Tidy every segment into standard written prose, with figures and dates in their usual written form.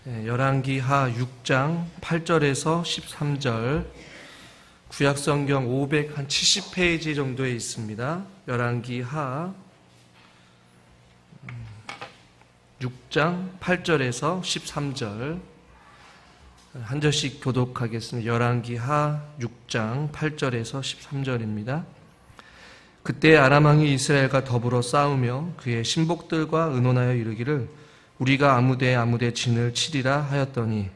열왕기하 6장 8절에서 13절, 구약성경 570페이지 정도에 있습니다. 열왕기하 6장 8절에서 13절 한 절씩 교독하겠습니다. 열왕기하 6장 8절에서 13절입니다. 그때 아람 왕이 이스라엘과 더불어 싸우며 그의 신복들과 의논하여 이르기를 우리가 아무데 진을 치리라 하였더니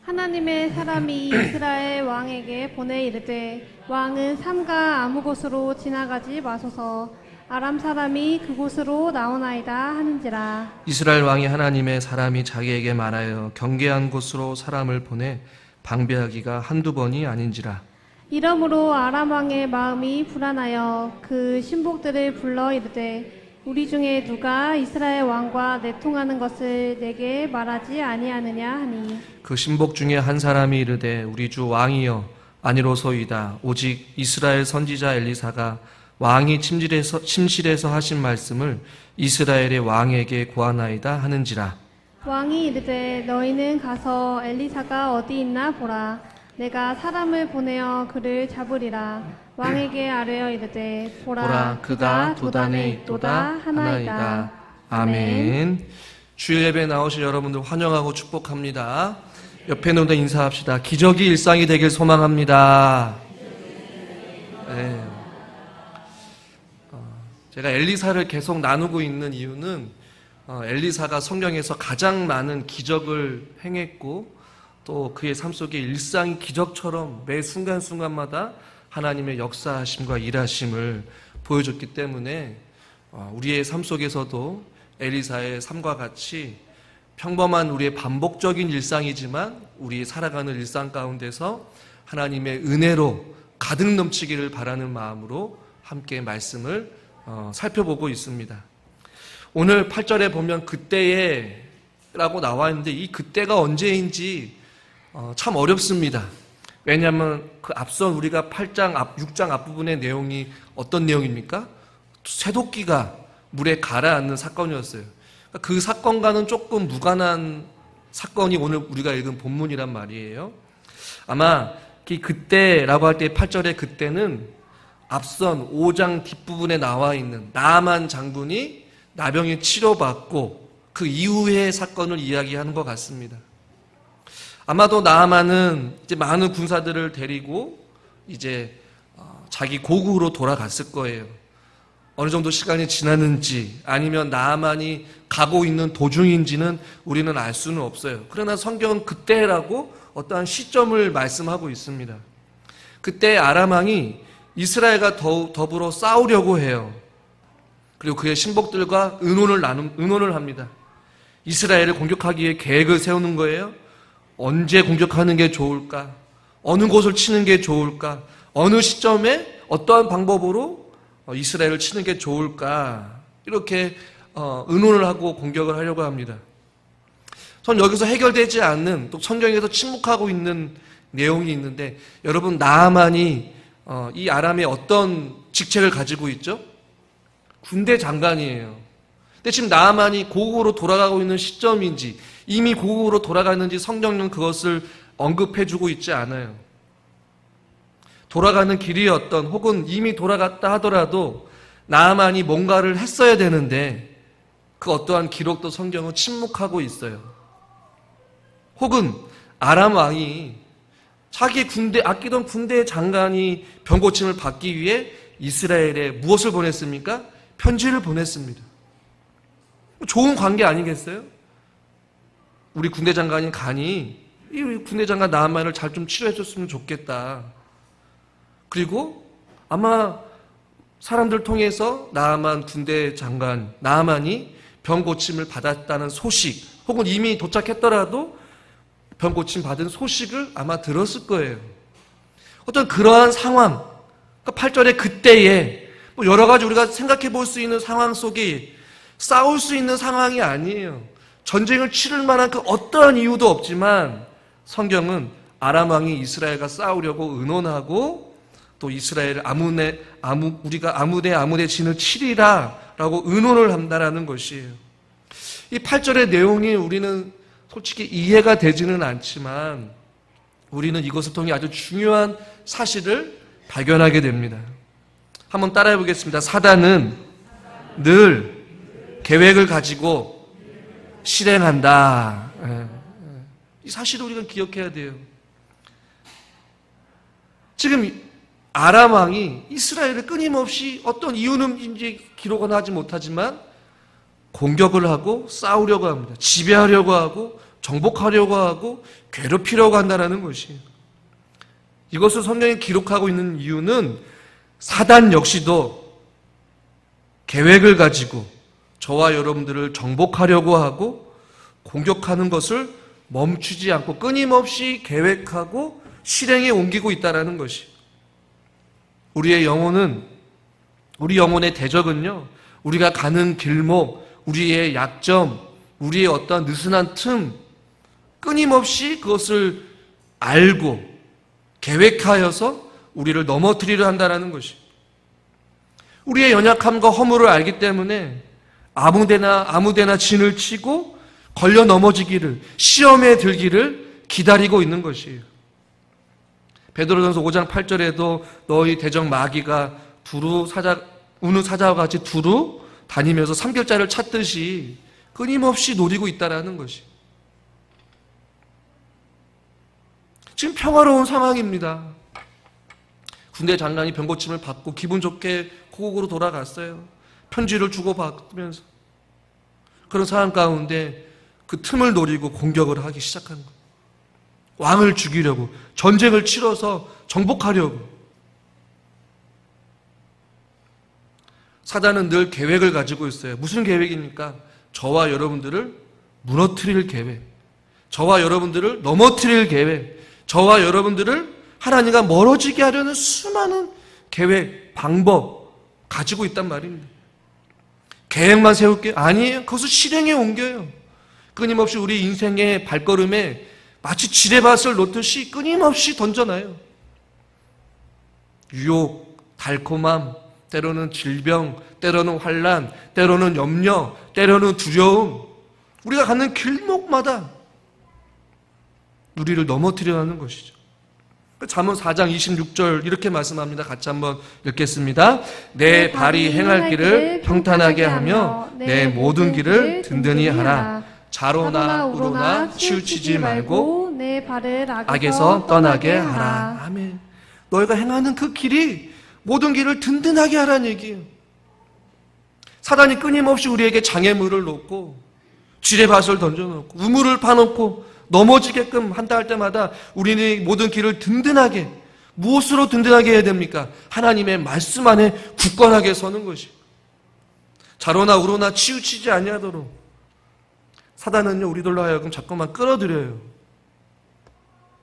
하나님의 사람이 이스라엘 왕에게 보내 이르되 왕은 삼가 아무 곳으로 지나가지 마소서 아람 사람이 그곳으로 나오나이다 하는지라. 이스라엘 왕이 하나님의 사람이 자기에게 말하여 경계한 곳으로 사람을 보내 방배하기가 한두 번이 아닌지라. 이러므로 아람 왕의 마음이 불안하여 그 신복들을 불러 이르되 우리 중에 누가 이스라엘 왕과 내통하는 것을 내게 말하지 아니하느냐 하니 그 신복 중에 한 사람이 이르되 우리 주 왕이여 아니로소이다. 오직 이스라엘 선지자 엘리사가 왕이 침실에서 하신 말씀을 이스라엘의 왕에게 고하나이다 하는지라. 왕이 이르되 너희는 가서 엘리사가 어디 있나 보라. 내가 사람을 보내어 그를 잡으리라. 왕에게 아뢰어 이르되 보라 그가 도단에 있도다 하나이다. 아멘. 주일 예배에 나오신 여러분들 환영하고 축복합니다. 옆에 놓는 인사합시다. 기적이 일상이 되길 소망합니다. 네. 제가 엘리사를 계속 나누고 있는 이유는 엘리사가 성경에서 가장 많은 기적을 행했고 또 그의 삶 속에 일상이 기적처럼 매 순간순간마다 하나님의 역사하심과 일하심을 보여줬기 때문에 우리의 삶 속에서도 엘리사의 삶과 같이 평범한 우리의 반복적인 일상이지만 우리 살아가는 일상 가운데서 하나님의 은혜로 가득 넘치기를 바라는 마음으로 함께 말씀을 살펴보고 있습니다. 오늘 8절에 보면 그때에 라고 나와 있는데 이 그때가 언제인지 참 어렵습니다. 왜냐하면 그 앞선 우리가 6장 앞부분의 내용이 어떤 내용입니까? 쇠도끼가 물에 가라앉는 사건이었어요. 그 사건과는 조금 무관한 사건이 오늘 우리가 읽은 본문이란 말이에요. 아마 이 그때라고 할 때 8절의 그때는 앞선 5장 뒷부분에 나와 있는 나아만 장군이 나병에 치료받고 그 이후의 사건을 이야기하는 것 같습니다. 아마도 나아만은 이제 많은 군사들을 데리고 이제 자기 고국으로 돌아갔을 거예요. 어느 정도 시간이 지났는지 아니면 나아만이 가고 있는 도중인지는 우리는 알 수는 없어요. 그러나 성경은 그때라고 어떠한 시점을 말씀하고 있습니다. 그때 아람 왕이 이스라엘과 더불어 싸우려고 해요. 그리고 그의 신복들과 의논을 합니다. 이스라엘을 공격하기 위해 계획을 세우는 거예요. 언제 공격하는 게 좋을까? 어느 곳을 치는 게 좋을까? 어느 시점에 어떠한 방법으로 이스라엘을 치는 게 좋을까? 이렇게 의논을 하고 공격을 하려고 합니다. 전 여기서 해결되지 않는 또 성경에서 침묵하고 있는 내용이 있는데 여러분 나아만이 이 아람의 어떤 직책을 가지고 있죠? 군대 장관이에요. 근데 지금 나아만이 고국으로 돌아가고 있는 시점인지 이미 고국으로 돌아갔는지 성경은 그것을 언급해주고 있지 않아요. 돌아가는 길이었던 혹은 이미 돌아갔다 하더라도 나아만이 뭔가를 했어야 되는데 그 어떠한 기록도 성경은 침묵하고 있어요. 혹은 아람 왕이 자기 아끼던 군대 장관이 병고침을 받기 위해 이스라엘에 무엇을 보냈습니까? 편지를 보냈습니다. 좋은 관계 아니겠어요? 우리 군대 장관이 가니 이 군대 장관 나아만을 잘 좀 치료해 줬으면 좋겠다. 그리고 아마 사람들 통해서 나아만 군대 장관 나아만이 병 고침을 받았다는 소식 혹은 이미 도착했더라도 병 고침 받은 소식을 아마 들었을 거예요. 어떤 그러한 상황, 그러니까 8절의 그때에 여러 가지 우리가 생각해 볼 수 있는 상황 속에 싸울 수 있는 상황이 아니에요. 전쟁을 치를 만한 그 어떠한 이유도 없지만 성경은 아람 왕이 이스라엘과 싸우려고 의논하고 또 이스라엘을 우리가 아무데 진을 치리라 라고 의논을 한다라는 것이에요. 이 8절의 내용이 우리는 솔직히 이해가 되지는 않지만 우리는 이것을 통해 아주 중요한 사실을 발견하게 됩니다. 한번 따라해 보겠습니다. 사단은 늘 계획을 가지고 실행한다. 이 사실을 우리가 기억해야 돼요. 지금 아람 왕이 이스라엘을 끊임없이 어떤 이유는 이제 기록은 하지 못하지만 공격을 하고 싸우려고 합니다. 지배하려고 하고 정복하려고 하고 괴롭히려고 한다는 것이에요. 이것을 성경에 기록하고 있는 이유는 사단 역시도 계획을 가지고 저와 여러분들을 정복하려고 하고 공격하는 것을 멈추지 않고 끊임없이 계획하고 실행에 옮기고 있다는 것이. 우리의 영혼은, 우리 영혼의 대적은요, 우리가 가는 길목, 우리의 약점, 우리의 어떤 느슨한 틈, 끊임없이 그것을 알고 계획하여서 우리를 넘어뜨리려 한다는 것이. 우리의 연약함과 허물을 알기 때문에 아무데나 진을 치고 걸려 넘어지기를, 시험에 들기를 기다리고 있는 것이에요. 베드로전서 5장 8절에도 너희 대적 마귀가 우는 사자와 같이 두루 다니면서 삼겹살을 찾듯이 끊임없이 노리고 있다는 것이. 지금 평화로운 상황입니다. 군대 장관이 병고침을 받고 기분 좋게 고국으로 돌아갔어요. 편지를 주고받으면서. 그런 상황 가운데 그 틈을 노리고 공격을 하기 시작한 거예요. 왕을 죽이려고, 전쟁을 치러서 정복하려고. 사단은 늘 계획을 가지고 있어요. 무슨 계획입니까? 저와 여러분들을 무너뜨릴 계획, 저와 여러분들을 넘어뜨릴 계획, 저와 여러분들을 하나님과 멀어지게 하려는 수많은 계획, 방법 가지고 있단 말입니다. 계획만 세울 게 아니에요. 그것을 실행에 옮겨요. 끊임없이 우리 인생의 발걸음에 마치 지뢰밭을 놓듯이 끊임없이 던져놔요. 유혹, 달콤함, 때로는 질병, 때로는 환난, 때로는 염려, 때로는 두려움. 우리가 가는 길목마다 우리를 넘어뜨려 하는 것이죠. 잠언 4장 26절 이렇게 말씀합니다. 같이 한번 읽겠습니다. 내 발이 행할 길을 평탄하게 하며 내 모든 길을 든든히 하라. 자로나 우로나 치우치지 말고 내 발을 악에서 떠나게 하라. 아멘. 너희가 행하는 그 길이 모든 길을 든든하게 하라는 얘기예요. 사단이 끊임없이 우리에게 장애물을 놓고 지뢰밭을 던져놓고 우물을 파놓고 넘어지게끔 한다 할 때마다 우리는 모든 길을 든든하게, 무엇으로 든든하게 해야 됩니까? 하나님의 말씀 안에 굳건하게 서는 것이. 자로나 우로나 치우치지 아니하도록. 사단은요, 우리들로 하여금 자꾸만 끌어들여요.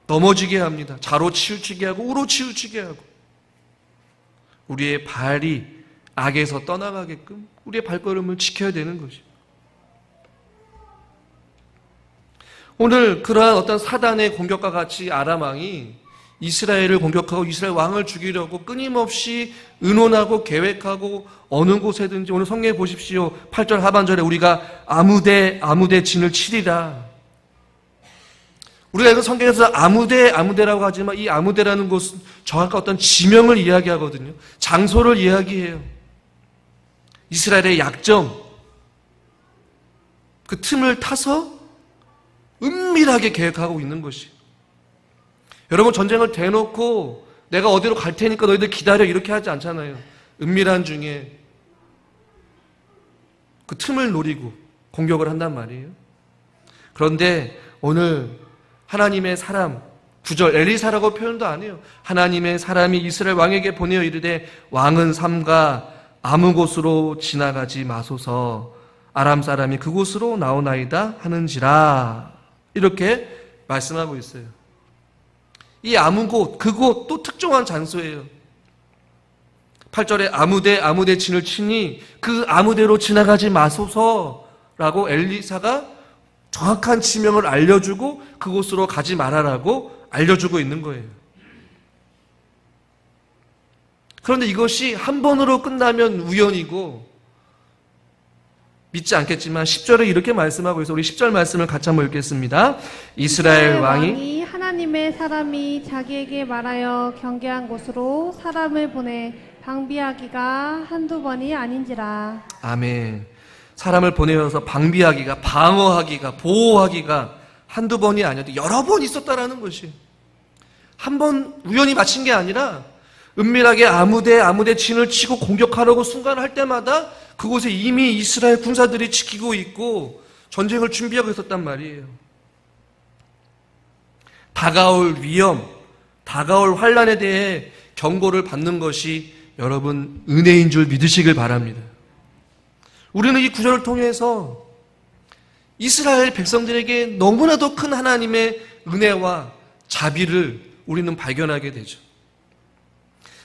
넘어지게 합니다. 자로 치우치게 하고 우로 치우치게 하고. 우리의 발이 악에서 떠나가게끔 우리의 발걸음을 지켜야 되는 것이. 오늘 그러한 어떤 사단의 공격과 같이 아람 왕이 이스라엘을 공격하고 이스라엘 왕을 죽이려고 끊임없이 의논하고 계획하고 어느 곳에든지 오늘 성경에 보십시오. 8절 하반절에 우리가 아무데 진을 치리라. 우리가 이거 성경에서 아무데라고 하지만 이 아무데라는 곳은 정확한 어떤 지명을 이야기하거든요. 장소를 이야기해요. 이스라엘의 약점, 그 틈을 타서 은밀하게 계획하고 있는 것이. 여러분, 전쟁을 대놓고 내가 어디로 갈 테니까 너희들 기다려 이렇게 하지 않잖아요. 은밀한 중에 그 틈을 노리고 공격을 한단 말이에요. 그런데 오늘 하나님의 사람, 9절 엘리사라고 표현도 안 해요. 하나님의 사람이 이스라엘 왕에게 보내어 이르되 왕은 삼가 아무 곳으로 지나가지 마소서. 아람 사람이 그곳으로 나오나이다 하는지라. 이렇게 말씀하고 있어요. 이 아무 곳, 그곳 또 특정한 장소예요. 8절에 아무데 진을 치니 그 아무데로 지나가지 마소서라고 엘리사가 정확한 지명을 알려주고 그곳으로 가지 말아라고 알려주고 있는 거예요. 그런데 이것이 한 번으로 끝나면 우연이고 믿지 않겠지만 10절에 이렇게 말씀하고 있어서 우리 10절 말씀을 같이 한번 읽겠습니다. 이스라엘 왕이 하나님의 사람이 자기에게 말하여 경계한 곳으로 사람을 보내 방비하기가 한두 번이 아닌지라. 아멘. 사람을 보내어서 방비하기가, 방어하기가, 보호하기가 한두 번이 아니어도 여러 번 있었다라는 것이, 한 번 우연히 마친 게 아니라 은밀하게 아무데 진을 치고 공격하려고 순간을 할 때마다 그곳에 이미 이스라엘 군사들이 지키고 있고 전쟁을 준비하고 있었단 말이에요. 다가올 위험, 다가올 환난에 대해 경고를 받는 것이 여러분 은혜인 줄 믿으시길 바랍니다. 우리는 이 구절을 통해서 이스라엘 백성들에게 너무나도 큰 하나님의 은혜와 자비를 우리는 발견하게 되죠.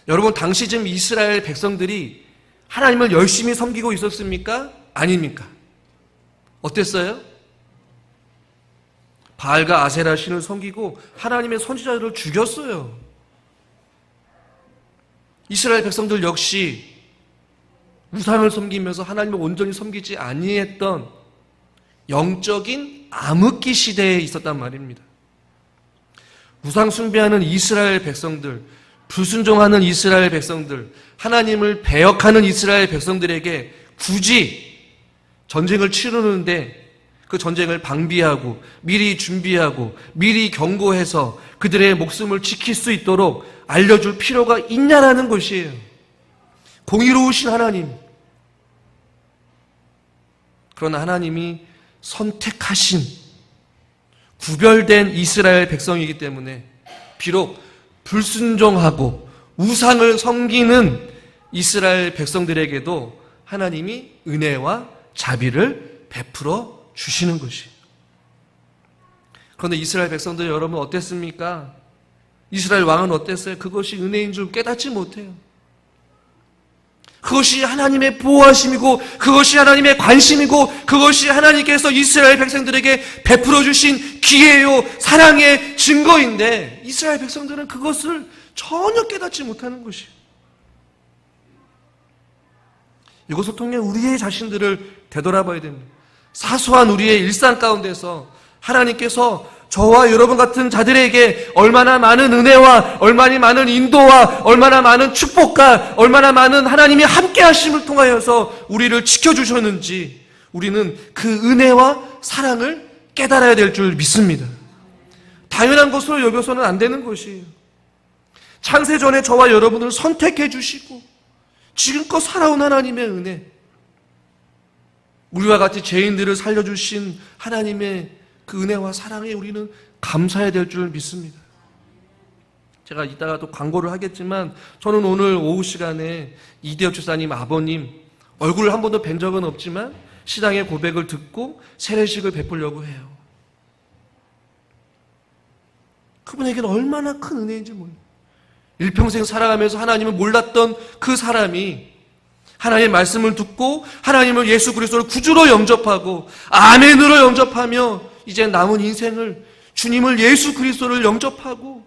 여러분, 당시쯤 이스라엘 백성들이 하나님을 열심히 섬기고 있었습니까? 아닙니까? 어땠어요? 바알과 아세라 신을 섬기고 하나님의 선지자들을 죽였어요. 이스라엘 백성들 역시 우상을 섬기면서 하나님을 온전히 섬기지 아니했던 영적인 암흑기 시대에 있었단 말입니다. 우상 숭배하는 이스라엘 백성들, 불순종하는 이스라엘 백성들, 하나님을 배역하는 이스라엘 백성들에게 굳이 전쟁을 치르는데 그 전쟁을 방비하고 미리 준비하고 미리 경고해서 그들의 목숨을 지킬 수 있도록 알려줄 필요가 있냐라는 것이에요. 공의로우신 하나님. 그러나 하나님이 선택하신 구별된 이스라엘 백성이기 때문에 비록 불순종하고 우상을 섬기는 이스라엘 백성들에게도 하나님이 은혜와 자비를 베풀어 주시는 것이에요. 그런데 이스라엘 백성들 여러분 어땠습니까? 이스라엘 왕은 어땠어요? 그것이 은혜인 줄 깨닫지 못해요. 그것이 하나님의 보호하심이고 그것이 하나님의 관심이고 그것이 하나님께서 이스라엘 백성들에게 베풀어 주신 기회요 사랑의 증거인데 이스라엘 백성들은 그것을 전혀 깨닫지 못하는 것이에요. 이것을 통해 우리의 자신들을 되돌아봐야 됩니다. 사소한 우리의 일상 가운데서 하나님께서 저와 여러분 같은 자들에게 얼마나 많은 은혜와 얼마나 많은 인도와 얼마나 많은 축복과 얼마나 많은 하나님의 함께 하심을 통하여서 우리를 지켜주셨는지 우리는 그 은혜와 사랑을 깨달아야 될 줄 믿습니다. 당연한 것으로 여겨서는 안 되는 것이에요. 창세전에 저와 여러분을 선택해 주시고 지금껏 살아온 하나님의 은혜, 우리와 같이 죄인들을 살려주신 하나님의 그 은혜와 사랑에 우리는 감사해야 될 줄 믿습니다. 제가 이따가 또 광고를 하겠지만 저는 오늘 오후 시간에 이대엽 집사님 아버님 얼굴을 한 번도 뵌 적은 없지만 시당의 고백을 듣고 세례식을 베풀려고 해요. 그분에게는 얼마나 큰 은혜인지 몰라요. 일평생 살아가면서 하나님을 몰랐던 그 사람이 하나님의 말씀을 듣고 하나님을 예수 그리스도를 구주로 영접하고 아멘으로 영접하며 이제 남은 인생을 주님을 예수 그리스도를 영접하고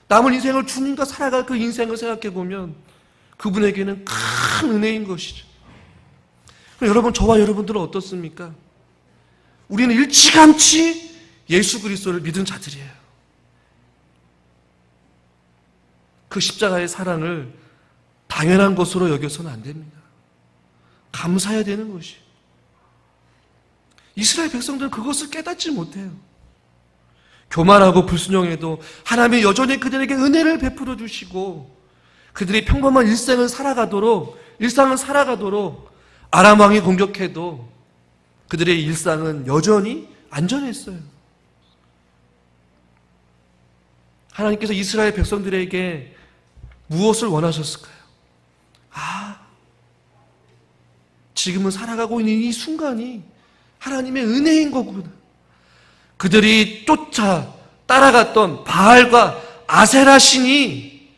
남은 인생을 주님과 살아갈 그 인생을 생각해 보면 그분에게는 큰 은혜인 것이죠. 그럼 여러분, 저와 여러분들은 어떻습니까? 우리는 일찌감치 예수 그리스도를 믿은 자들이에요. 그 십자가의 사랑을 당연한 것으로 여겨서는 안 됩니다. 감사해야 되는 것이. 이스라엘 백성들은 그것을 깨닫지 못해요. 교만하고 불순종해도 하나님이 여전히 그들에게 은혜를 베풀어 주시고 그들이 평범한 일상을 살아가도록 아람 왕이 공격해도 그들의 일상은 여전히 안전했어요. 하나님께서 이스라엘 백성들에게 무엇을 원하셨을까요? 지금은 살아가고 있는 이 순간이 하나님의 은혜인 거구나. 그들이 따라갔던 바알과 아세라 신이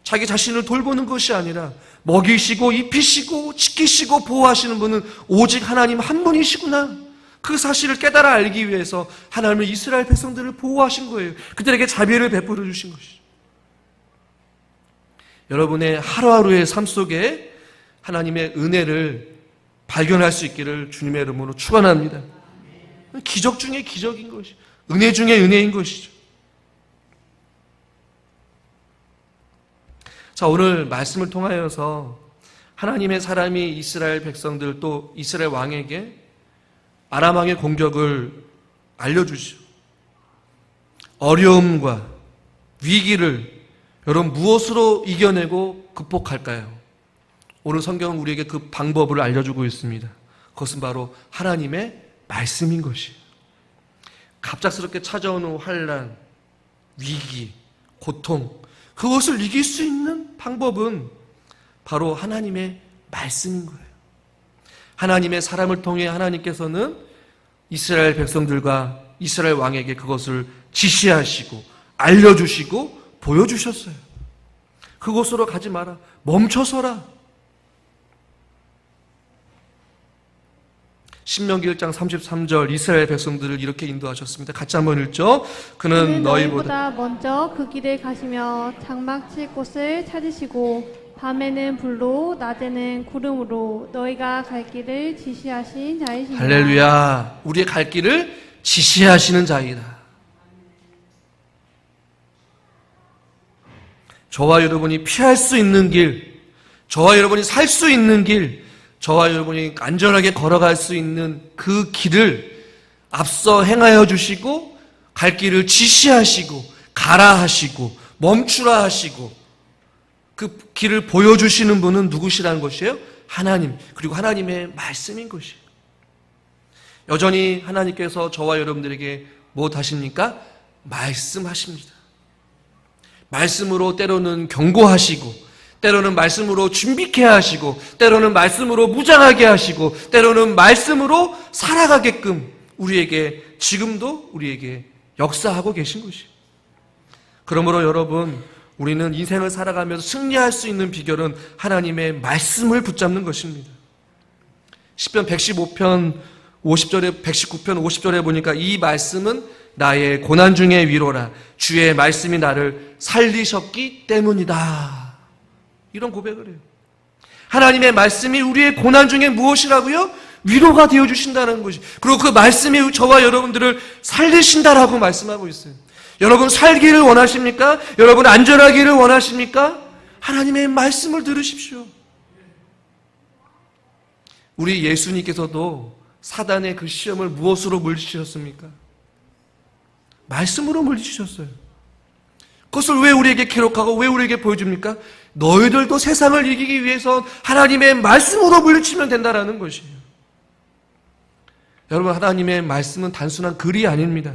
자기 자신을 돌보는 것이 아니라 먹이시고 입히시고 지키시고 보호하시는 분은 오직 하나님 한 분이시구나. 그 사실을 깨달아 알기 위해서 하나님은 이스라엘 백성들을 보호하신 거예요. 그들에게 자비를 베풀어 주신 것이죠. 여러분의 하루하루의 삶 속에 하나님의 은혜를 발견할 수 있기를 주님의 이름으로 축원합니다. 기적 중에 기적인 것이, 은혜 중에 은혜인 것이죠. 자, 오늘 말씀을 통하여서 하나님의 사람이 이스라엘 백성들 또 이스라엘 왕에게 아람 왕의 공격을 알려주시죠. 어려움과 위기를 여러분 무엇으로 이겨내고 극복할까요? 오늘 성경은 우리에게 그 방법을 알려주고 있습니다. 그것은 바로 하나님의 말씀인 것이에요. 갑작스럽게 찾아오는 환난, 위기, 고통, 그것을 이길 수 있는 방법은 바로 하나님의 말씀인 거예요. 하나님의 사람을 통해 하나님께서는 이스라엘 백성들과 이스라엘 왕에게 그것을 지시하시고 알려주시고 보여주셨어요. 그곳으로 가지 마라. 멈춰서라. 신명기 1장 33절 이스라엘 백성들을 이렇게 인도하셨습니다. 같이 한번 읽죠. 그는 너희보다 먼저 그 길을 가시며 장막 칠 곳을 찾으시고 밤에는 불로 낮에는 구름으로 너희가 갈 길을 지시하신 자이시니라. 할렐루야. 우리의 갈 길을 지시하시는 자이다. 저와 여러분이 피할 수 있는 길, 저와 여러분이 살 수 있는 길, 저와 여러분이 안전하게 걸어갈 수 있는 그 길을 앞서 행하여 주시고 갈 길을 지시하시고 가라 하시고 멈추라 하시고 그 길을 보여주시는 분은 누구시라는 것이에요? 하나님, 그리고 하나님의 말씀인 것이에요. 여전히 하나님께서 저와 여러분들에게 무엇 하십니까? 말씀하십니다. 말씀으로 때로는 경고하시고 때로는 말씀으로 준비케 하시고 때로는 말씀으로 무장하게 하시고 때로는 말씀으로 살아가게끔 우리에게 지금도 우리에게 역사하고 계신 것이에요. 그러므로 여러분, 우리는 인생을 살아가면서 승리할 수 있는 비결은 하나님의 말씀을 붙잡는 것입니다. 시편 115편 50절에 119편 50절에 보니까 이 말씀은 나의 고난 중의 위로라. 주의 말씀이 나를 살리셨기 때문이다. 이런 고백을 해요. 하나님의 말씀이 우리의 고난 중에 무엇이라고요? 위로가 되어주신다는 것이. 그리고 그 말씀이 저와 여러분들을 살리신다라고 말씀하고 있어요. 여러분 살기를 원하십니까? 여러분 안전하기를 원하십니까? 하나님의 말씀을 들으십시오. 우리 예수님께서도 사단의 그 시험을 무엇으로 물리치셨습니까? 말씀으로 물리치셨어요. 그것을 왜 우리에게 기록하고 왜 우리에게 보여줍니까? 너희들도 세상을 이기기 위해서 하나님의 말씀으로 물리치면 된다라는 것이에요. 여러분, 하나님의 말씀은 단순한 글이 아닙니다.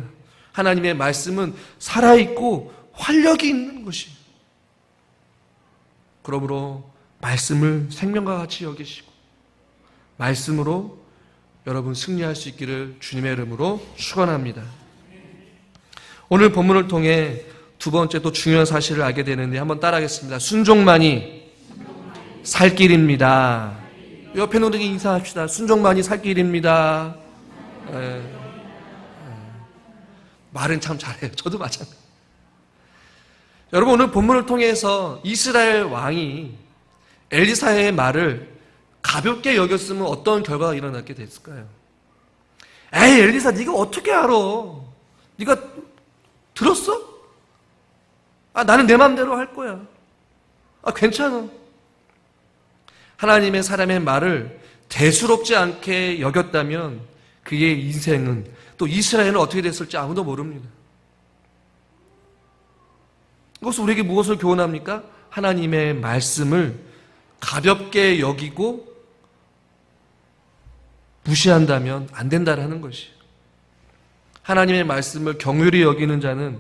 하나님의 말씀은 살아있고 활력이 있는 것이에요. 그러므로 말씀을 생명과 같이 여기시고 말씀으로 여러분 승리할 수 있기를 주님의 이름으로 축원합니다. 오늘 본문을 통해 두 번째 또 중요한 사실을 알게 되는데 한번 따라하겠습니다. 순종만이 살 길입니다. 옆에 있는 분에게 인사합시다. 순종만이 살 길입니다. 말은 참 잘해요. 저도 마찬가지. 여러분, 오늘 본문을 통해서 이스라엘 왕이 엘리사의 말을 가볍게 여겼으면 어떤 결과가 일어났게 됐을까요? 에이, 엘리사 네가 어떻게 알아? 네가 들었어? 나는 내 마음대로 할 거야. 괜찮아. 하나님의 사람의 말을 대수롭지 않게 여겼다면 그의 인생은 또 이스라엘은 어떻게 됐을지 아무도 모릅니다. 이것은 우리에게 무엇을 교훈합니까? 하나님의 말씀을 가볍게 여기고 무시한다면 안 된다라는 것이에요. 하나님의 말씀을 경휼히 여기는 자는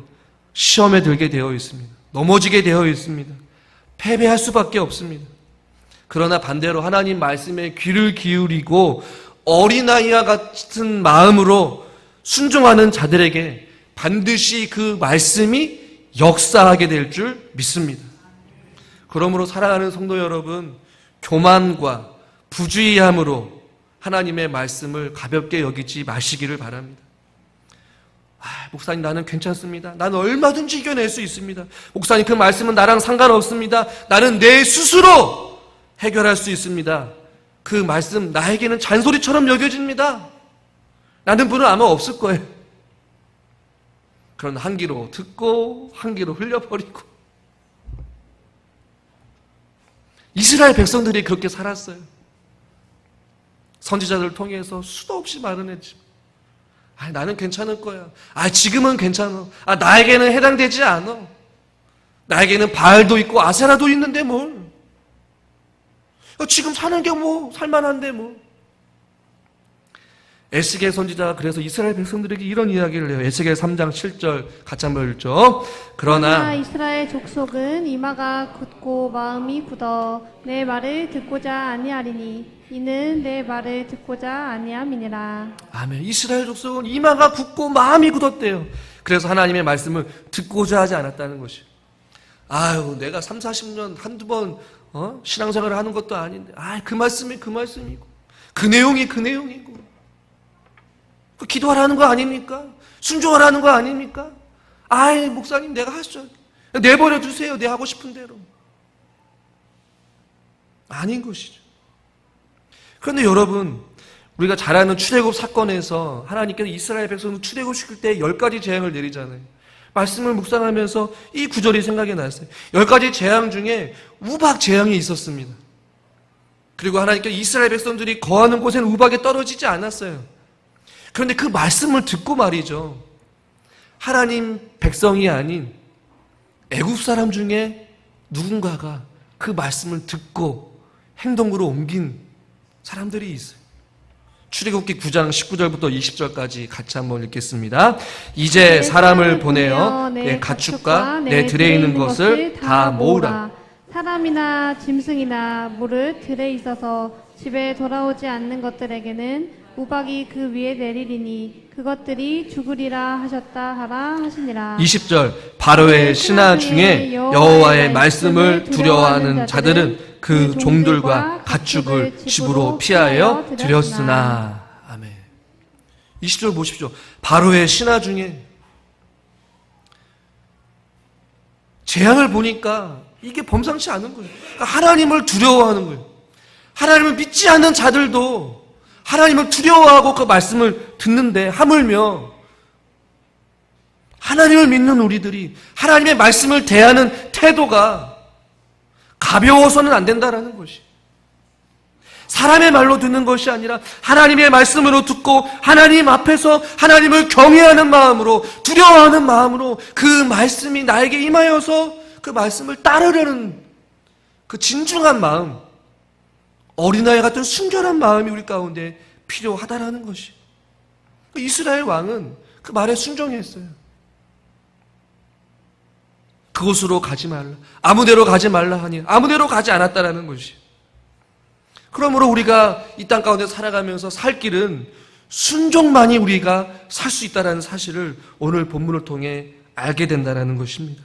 시험에 들게 되어 있습니다. 넘어지게 되어 있습니다. 패배할 수밖에 없습니다. 그러나 반대로 하나님 말씀에 귀를 기울이고 어린아이와 같은 마음으로 순종하는 자들에게 반드시 그 말씀이 역사하게 될 줄 믿습니다. 그러므로 사랑하는 성도 여러분, 교만과 부주의함으로 하나님의 말씀을 가볍게 여기지 마시기를 바랍니다. 목사님, 나는 괜찮습니다. 나는 얼마든지 이겨낼 수 있습니다. 목사님, 그 말씀은 나랑 상관없습니다. 나는 내 스스로 해결할 수 있습니다. 그 말씀 나에게는 잔소리처럼 여겨집니다 라는 분은 아마 없을 거예요. 그런 한 귀로 듣고 한 귀로 흘려버리고 이스라엘 백성들이 그렇게 살았어요. 선지자들을 통해서 수도 없이 말해냈지. 나는 괜찮을 거야. 지금은 괜찮아. 나에게는 해당되지 않아. 나에게는 바알도 있고 아세라도 있는데 뭘. 지금 사는 게 뭐 살만한데 뭐. 에스겔 선지자가 그래서 이스라엘 백성들에게 이런 이야기를 해요. 에스겔 3장 7절 같이 한번 읽죠. 그러나 이스라엘 족속은 이마가 굳고 마음이 굳어 내 말을 듣고자 아니하리니 이는 내 말을 듣고자 아니함이니라. 아멘. 이스라엘 족속은 이마가 굳고 마음이 굳었대요. 그래서 하나님의 말씀을 듣고자 하지 않았다는 것이. 내가 3, 40년 한두 번 신앙생활을 하는 것도 아닌데 그 말씀이 그 말씀이고 그 내용이 그 내용이고 기도하라는 거 아닙니까? 순종하라는 거 아닙니까? 목사님 내가 하시죠. 내버려 두세요. 내 하고 싶은 대로. 아닌 것이죠. 그런데 여러분, 우리가 잘 아는 출애굽 사건에서 하나님께서 이스라엘 백성을 출애굽시킬 때 10가지 재앙을 내리잖아요. 말씀을 묵상하면서 이 구절이 생각이 났어요. 10가지 재앙 중에 우박 재앙이 있었습니다. 그리고 하나님께서 이스라엘 백성들이 거하는 곳에는 우박이 떨어지지 않았어요. 그런데 그 말씀을 듣고 말이죠. 하나님 백성이 아닌 애굽 사람 중에 누군가가 그 말씀을 듣고 행동으로 옮긴 사람들이 있어요. 출애굽기 9장 19절부터 20절까지 같이 한번 읽겠습니다. 이제 사람을 보내어 내 가축과 내 들에 있는 것을 다 모으라. 사람이나 짐승이나 무릇 들에 있어서 집에 돌아오지 않는 것들에게는 우박이 그 위에 내리리니 그것들이 죽으리라 하셨다 하라 하시니라. 20절 바로의 신하 중에 여호와의 말씀을 두려워하는 자들은 그 종들과 가축을 집으로 피하여 들였으나. 아멘. 20절 보십시오. 바로의 신하 중에 재앙을 보니까 이게 범상치 않은 거예요. 그러니까 하나님을 두려워하는 거예요. 하나님을 믿지 않는 자들도 하나님을 두려워하고 그 말씀을 듣는데 하물며 하나님을 믿는 우리들이 하나님의 말씀을 대하는 태도가 가벼워서는 안 된다라는 것이. 사람의 말로 듣는 것이 아니라 하나님의 말씀으로 듣고 하나님 앞에서 하나님을 경외하는 마음으로 두려워하는 마음으로 그 말씀이 나에게 임하여서 그 말씀을 따르려는 그 진중한 마음, 어린아이 같은 순결한 마음이 우리 가운데 필요하다라는 것이. 이스라엘 왕은 그 말에 순종했어요. 그곳으로 가지 말라. 아무데로 가지 말라 하니 아무데로 가지 않았다라는 것이. 그러므로 우리가 이 땅 가운데 살아가면서 살 길은 순종만이 우리가 살 수 있다는 사실을 오늘 본문을 통해 알게 된다는 것입니다.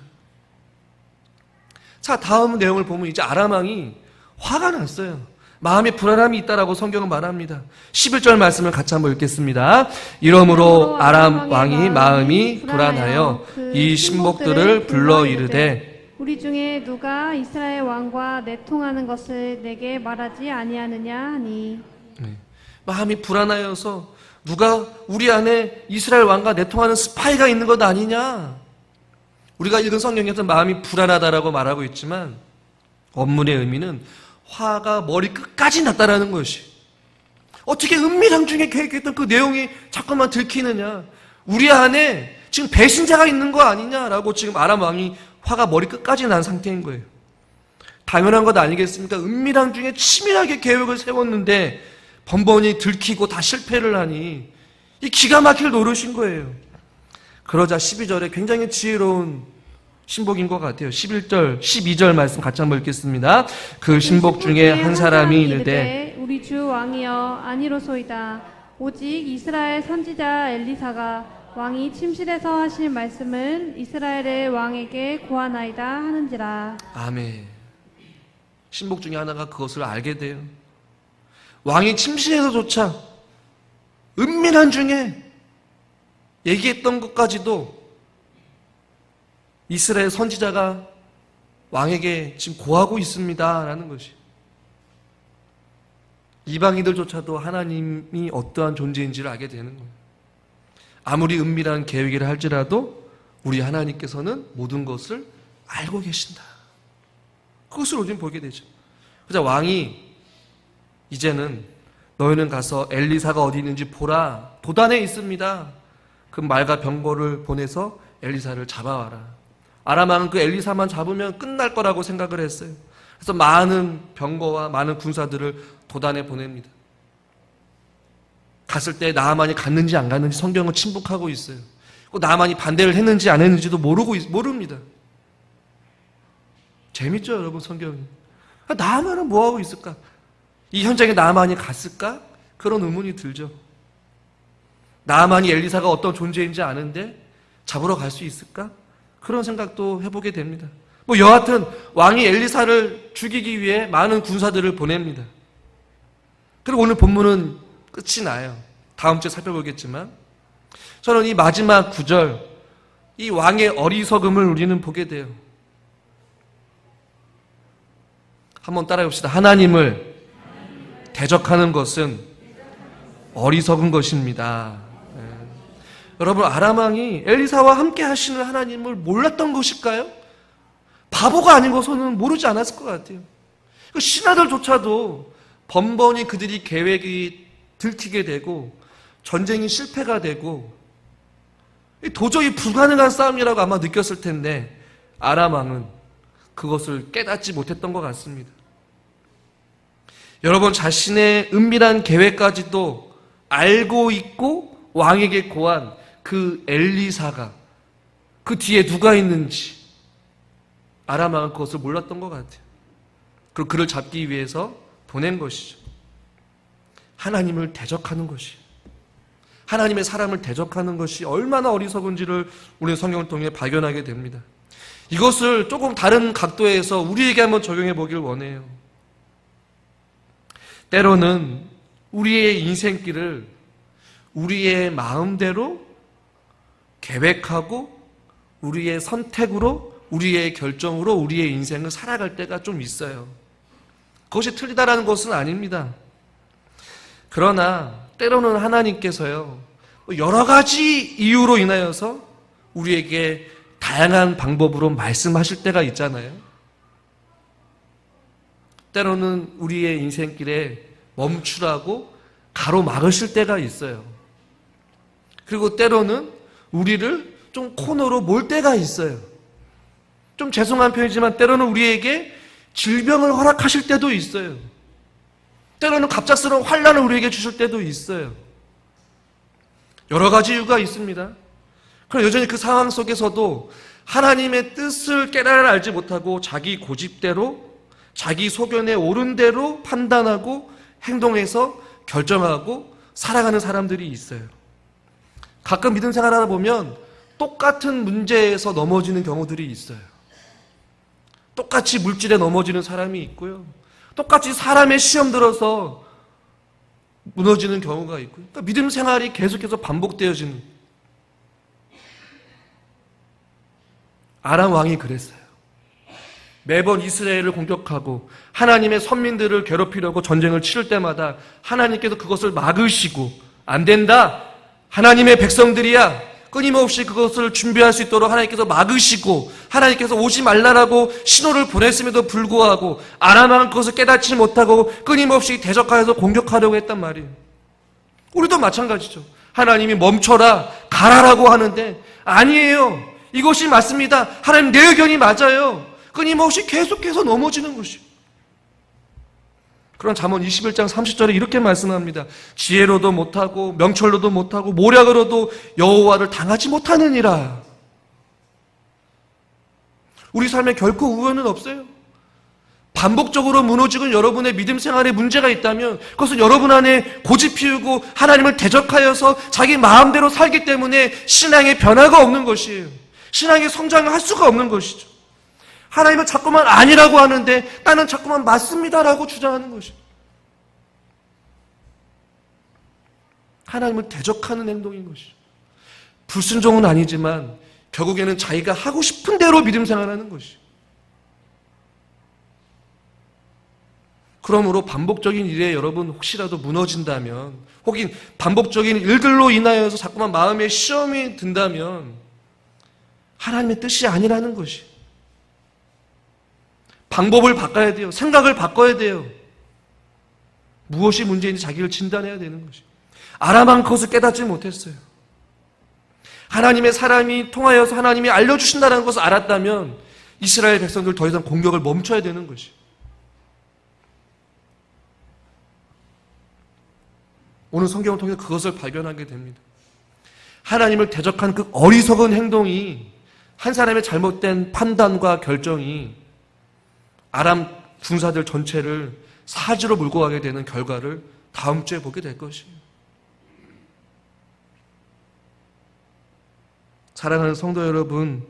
자, 다음 내용을 보면 이제 아람 왕이 화가 났어요. 마음에 불안함이 있다라고 성경은 말합니다. 11절 말씀을 같이 한번 읽겠습니다. 이러므로 아람 왕이 마음이 불안하여 이 신복들을 불러 이르되 우리 중에 누가 이스라엘 왕과 내통하는 것을 내게 말하지 아니하느냐 하니. 마음이 불안하여서 누가 우리 안에 이스라엘 왕과 내통하는 스파이가 있는 것 아니냐. 우리가 읽은 성경에서 마음이 불안하다라고 말하고 있지만 원문의 의미는 화가 머리 끝까지 났다라는 것이. 어떻게 은밀함 중에 계획했던 그 내용이 자꾸만 들키느냐. 우리 안에 지금 배신자가 있는 거 아니냐라고 지금 아람 왕이 화가 머리 끝까지 난 상태인 거예요. 당연한 것 아니겠습니까? 은밀함 중에 치밀하게 계획을 세웠는데 번번이 들키고 다 실패를 하니 이 기가 막힐 노릇인 거예요. 그러자 12절에 굉장히 지혜로운 신복인 것 같아요. 11절, 12절 말씀 같이 한번 읽겠습니다. 그 신복 중에 한 사람이 이르되 우리 주 왕이여 아니로소이다. 오직 이스라엘 선지자 엘리사가 왕이 침실에서 하신 말씀을 이스라엘의 왕에게 고하나이다 하는지라. 아멘. 신복 중에 하나가 그것을 알게 돼요. 왕이 침실에서조차 은밀한 중에 얘기했던 것까지도 이스라엘 선지자가 왕에게 지금 고하고 있습니다 라는 것이. 이방인들조차도 하나님이 어떠한 존재인지를 알게 되는 거예요. 아무리 은밀한 계획이라 할지라도 우리 하나님께서는 모든 것을 알고 계신다. 그것을 우리는 보게 되죠. 그래서 왕이 이제는 너희는 가서 엘리사가 어디 있는지 보라. 도단에 있습니다. 그 말과 병거를 보내서 엘리사를 잡아와라. 아람 왕은 그 엘리사만 잡으면 끝날 거라고 생각을 했어요. 그래서 많은 병거와 많은 군사들을 도단에 보냅니다. 갔을 때 나아만이 갔는지 안 갔는지 성경은 침묵하고 있어요. 나아만이 반대를 했는지 안 했는지도 모릅니다. 재밌죠, 여러분, 성경이. 나아만은 뭐하고 있을까? 이 현장에 나아만이 갔을까? 그런 의문이 들죠. 나아만이 엘리사가 어떤 존재인지 아는데 잡으러 갈 수 있을까? 그런 생각도 해보게 됩니다. 여하튼 왕이 엘리사를 죽이기 위해 많은 군사들을 보냅니다. 그리고 오늘 본문은 끝이 나요. 다음 주에 살펴보겠지만 저는 이 마지막 구절, 이 왕의 어리석음을 우리는 보게 돼요. 한번 따라해 봅시다. 하나님을 대적하는 것은 어리석은 것입니다. 네. 여러분, 아람 왕이 엘리사와 함께 하시는 하나님을 몰랐던 것일까요? 바보가 아닌 것은 모르지 않았을 것 같아요. 신하들조차도 번번이 그들이 계획이 들키게 되고 전쟁이 실패가 되고 도저히 불가능한 싸움이라고 아마 느꼈을 텐데 아람 왕은 그것을 깨닫지 못했던 것 같습니다. 여러분, 자신의 은밀한 계획까지도 알고 있고 왕에게 고한 그 엘리사가 그 뒤에 누가 있는지 아람 왕은 그것을 몰랐던 것 같아요. 그리고 그를 잡기 위해서 보낸 것이죠. 하나님을 대적하는 것이, 하나님의 사람을 대적하는 것이 얼마나 어리석은지를 우리는 성경을 통해 발견하게 됩니다. 이것을 조금 다른 각도에서 우리에게 한번 적용해 보길 원해요. 때로는 우리의 인생길을 우리의 마음대로 계획하고 우리의 선택으로, 우리의 결정으로 우리의 인생을 살아갈 때가 좀 있어요. 그것이 틀리다라는 것은 아닙니다. 그러나 때로는 하나님께서요, 여러 가지 이유로 인하여서 우리에게 다양한 방법으로 말씀하실 때가 있잖아요. 때로는 우리의 인생길에 멈추라고 가로막으실 때가 있어요. 그리고 때로는 우리를 좀 코너로 몰 때가 있어요. 좀 죄송한 표현이지만 때로는 우리에게 질병을 허락하실 때도 있어요. 때로는 갑작스러운 환난을 우리에게 주실 때도 있어요. 여러 가지 이유가 있습니다. 그러나 여전히 그 상황 속에서도 하나님의 뜻을 깨달아 알지 못하고 자기 고집대로, 자기 소견에 옳은 대로 판단하고 행동해서 결정하고 살아가는 사람들이 있어요. 가끔 믿음 생활하다 보면 똑같은 문제에서 넘어지는 경우들이 있어요. 똑같이 물질에 넘어지는 사람이 있고요. 똑같이 사람의 시험 들어서 무너지는 경우가 있고요. 그러니까 믿음 생활이 계속해서 반복되어지는. 아람 왕이 그랬어요. 매번 이스라엘을 공격하고 하나님의 선민들을 괴롭히려고 전쟁을 치를 때마다 하나님께서 그것을 막으시고, 안 된다, 하나님의 백성들이야, 끊임없이 그것을 준비할 수 있도록 하나님께서 막으시고 하나님께서 오지 말라라고 신호를 보냈음에도 불구하고 아람 왕은 그것을 깨닫지 못하고 끊임없이 대적하여서 공격하려고 했단 말이에요. 우리도 마찬가지죠. 하나님이 멈춰라, 가라라고 하는데 아니에요. 이것이 맞습니다. 하나님, 내 의견이 맞아요. 끊임없이 계속해서 넘어지는 것이에요. 그런 잠언 21장 30절에 이렇게 말씀합니다. 지혜로도 못하고 명철로도 못하고 모략으로도 여호와를 당하지 못하느니라. 우리 삶에 결코 우연은 없어요. 반복적으로 무너지고 여러분의 믿음 생활에 문제가 있다면 그것은 여러분 안에 고집 피우고 하나님을 대적하여서 자기 마음대로 살기 때문에 신앙의 변화가 없는 것이에요. 신앙의 성장을 할 수가 없는 것이죠. 하나님은 자꾸만 아니라고 하는데 나는 자꾸만 맞습니다라고 주장하는 것이에요. 하나님을 대적하는 행동인 것이죠. 불순종은 아니지만 결국에는 자기가 하고 싶은 대로 믿음 생활하는 것이에요. 그러므로 반복적인 일에 여러분 혹시라도 무너진다면, 혹은 반복적인 일들로 인하여서 자꾸만 마음에 시험이 든다면 하나님의 뜻이 아니라는 것이. 방법을 바꿔야 돼요. 생각을 바꿔야 돼요. 무엇이 문제인지 자기를 진단해야 되는 것이. 아람한 것을 깨닫지 못했어요. 하나님의 사람이 통하여서 하나님이 알려주신다는 것을 알았다면 이스라엘 백성들 더 이상 공격을 멈춰야 되는 것이. 오늘 성경을 통해서 그것을 발견하게 됩니다. 하나님을 대적한 그 어리석은 행동이, 한 사람의 잘못된 판단과 결정이 아람 군사들 전체를 사지로 몰고 가게 되는 결과를 다음 주에 보게 될 것이에요. 사랑하는 성도 여러분,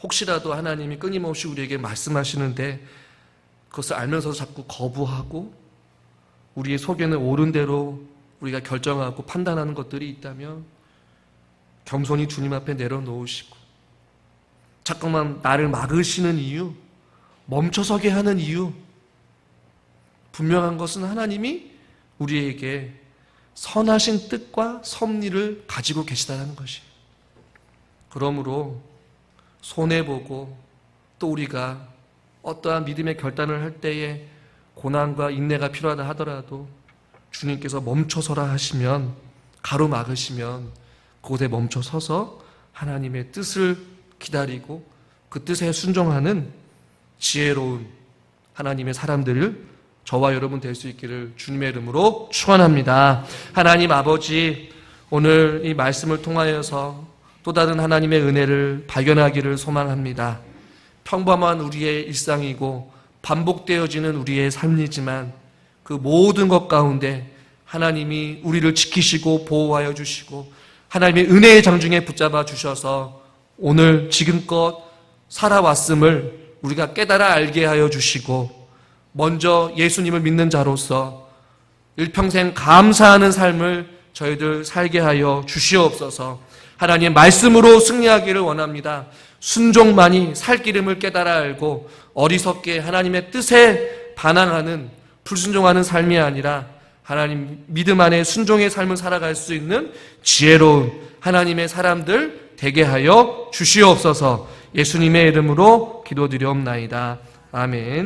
혹시라도 하나님이 끊임없이 우리에게 말씀하시는데 그것을 알면서도 자꾸 거부하고 우리의 속에는 옳은 대로 우리가 결정하고 판단하는 것들이 있다면 겸손히 주님 앞에 내려놓으시고, 자꾸만 나를 막으시는 이유, 멈춰서게 하는 이유, 분명한 것은 하나님이 우리에게 선하신 뜻과 섭리를 가지고 계시다는 것이에요. 그러므로 손해보고 또 우리가 어떠한 믿음의 결단을 할 때에 고난과 인내가 필요하다 하더라도 주님께서 멈춰서라 하시면, 가로막으시면 그곳에 멈춰서서 하나님의 뜻을 기다리고 그 뜻에 순종하는 지혜로운 하나님의 사람들을 저와 여러분 될 수 있기를 주님의 이름으로 축원합니다. 하나님 아버지, 오늘 이 말씀을 통하여서 또 다른 하나님의 은혜를 발견하기를 소망합니다. 평범한 우리의 일상이고 반복되어지는 우리의 삶이지만 그 모든 것 가운데 하나님이 우리를 지키시고 보호하여 주시고 하나님의 은혜의 장중에 붙잡아 주셔서 오늘 지금껏 살아왔음을 우리가 깨달아 알게 하여 주시고, 먼저 예수님을 믿는 자로서 일평생 감사하는 삶을 저희들 살게 하여 주시옵소서. 하나님의 말씀으로 승리하기를 원합니다. 순종만이 살 기름을 깨달아 알고 어리석게 하나님의 뜻에 반항하는, 불순종하는 삶이 아니라 하나님 믿음 안에 순종의 삶을 살아갈 수 있는 지혜로운 하나님의 사람들 되게 하여 주시옵소서. 예수님의 이름으로 기도드리옵나이다. 아멘.